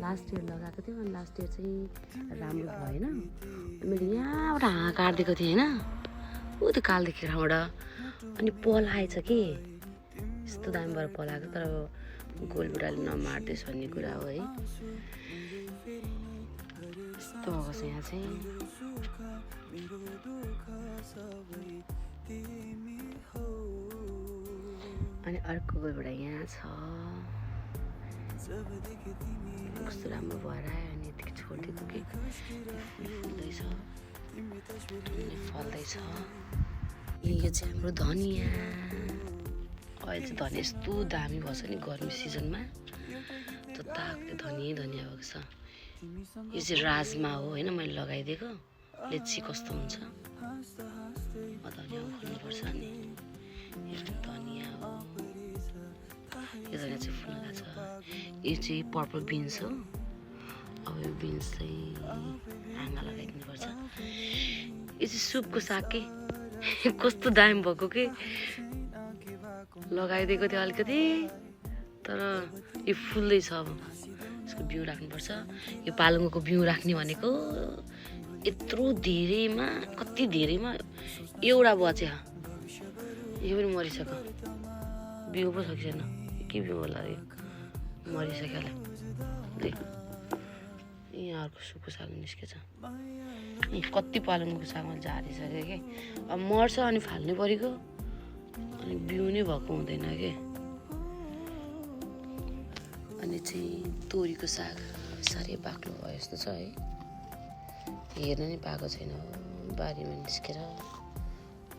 Last year लगाएको थियो अनि लास्ट इयर चाहिँ राम्रो भएन मैले यहाँबाट हाँ काटिदिएको थिएँ होइन ऊ त्यो कालदेखि ठाउँबाट अनि पल आएछ कि यस्तो दामबाट पल आएको तर अब गोलबुडाले नमार्दैछ भन्ने कुरा हो है यस्तो भएको छ यहाँ चाहिँ अनि अर्को गोलबुडा यहाँ छ कस्तो राम्रो भएर आयो अनि यतिकै छोडिदिएको कि फुल्दैछ फल्दैछ यो चाहिँ हाम्रो धनियाँ अहिले चाहिँ धनियाँ यस्तो दामी भएको छ नि गर्मी सिजनमा त्यो ताकले धनिया भएको छ यो चाहिँ राजमा हो होइन मैले लगाइदिएको लेची कस्तो हुन्छ धनियाँ फल्नुपर्छ नि यो धनियाँ हो यो धनियाँ चाहिँ फुल्दा छ यो चाहिँ पर्पल बिन्स हो अब यो बिन्स चाहिँ हाँगा लगाइदिनुपर्छ यो चाहिँ सुपको साग के कस्तो दामी भएको के लगाइदिएको थियो अलिकति तर यो फुल्दैछ अब यसको बिउ राख्नुपर्छ यो पालुङको बिउ राख्ने भनेको यत्रो धेरैमा कति धेरैमा एउटा बच्यो यो पनि मरिसक्यो बिउ पो छ कि छैन के बिउ होला यो मरिसक्यो होला देख यहाँ अर्को सुको साग निस्केछ कति पालुङको सागमा झारिसक्यो कि अब मर्छ अनि फाल्नु परेको अनि बिउ नै भएको हुँदैन कि अनि चाहिँ तोरीको साग साह्रै बाक्लो भयो जस्तो छ है हेर्न नै पाएको छैन बारीमा निस्केर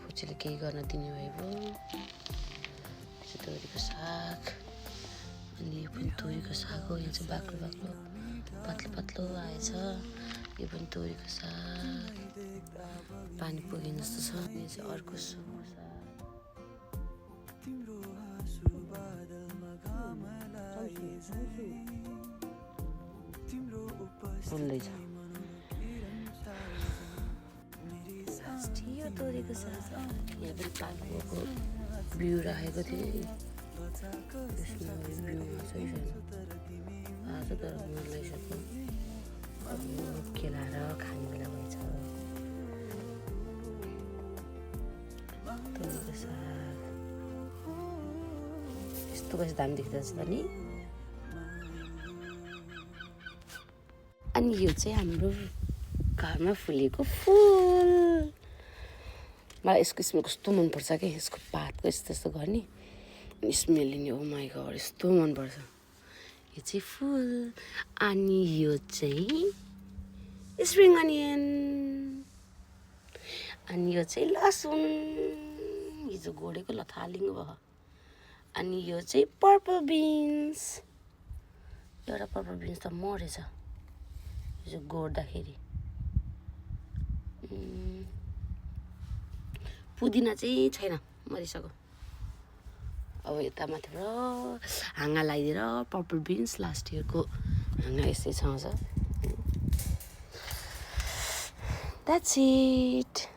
फुचीले केही गर्न दिने भए पो तोरीको साग अनि यो पनि तोरीको साग हो यहाँ चाहिँ बाक्लो बाक्लो पत्लो पत्लो आएछ यो पनि तोरीको साग पानी पुगेन जस्तो छ यो चाहिँ अर्को सुको साग फुल्दैछ तोरीको साग यहाँ पनि पालुङको बिउ राखेको थिएँ त्यसमा बिउमा चाहिँ छैन आज तर मर्लाइसक्यो अब केलाएर खाने बेला भएछ तोरीको साग यस्तो कस्तो दामी देख्दछ त नि अनि यो चाहिँ हाम्रो घरमा फुलेको फुल मलाई यसको स्मेल कस्तो मनपर्छ कि यसको पातको यस्तो यस्तो गर्ने अनि स्मेल लिने हो माइ गॉड यस्तो मनपर्छ यो चाहिँ फुल अनि यो चाहिँ स्प्रिङ अनियन अनि यो चाहिँ लसुन हिजो गोडेको लथालिङ्ग भयो अनि यो चाहिँ पर्पल बिन्स एउटा पर्पल बिन्स त मरेछ हिजो गोड्दाखेरि पुदिना चाहिँ छैन मरिसक्यो अब यता माथिबाट हाँगा लगाइदिएर पर्पल बिन्स लास्ट इयरको हाँगा यस्तै छ That's it.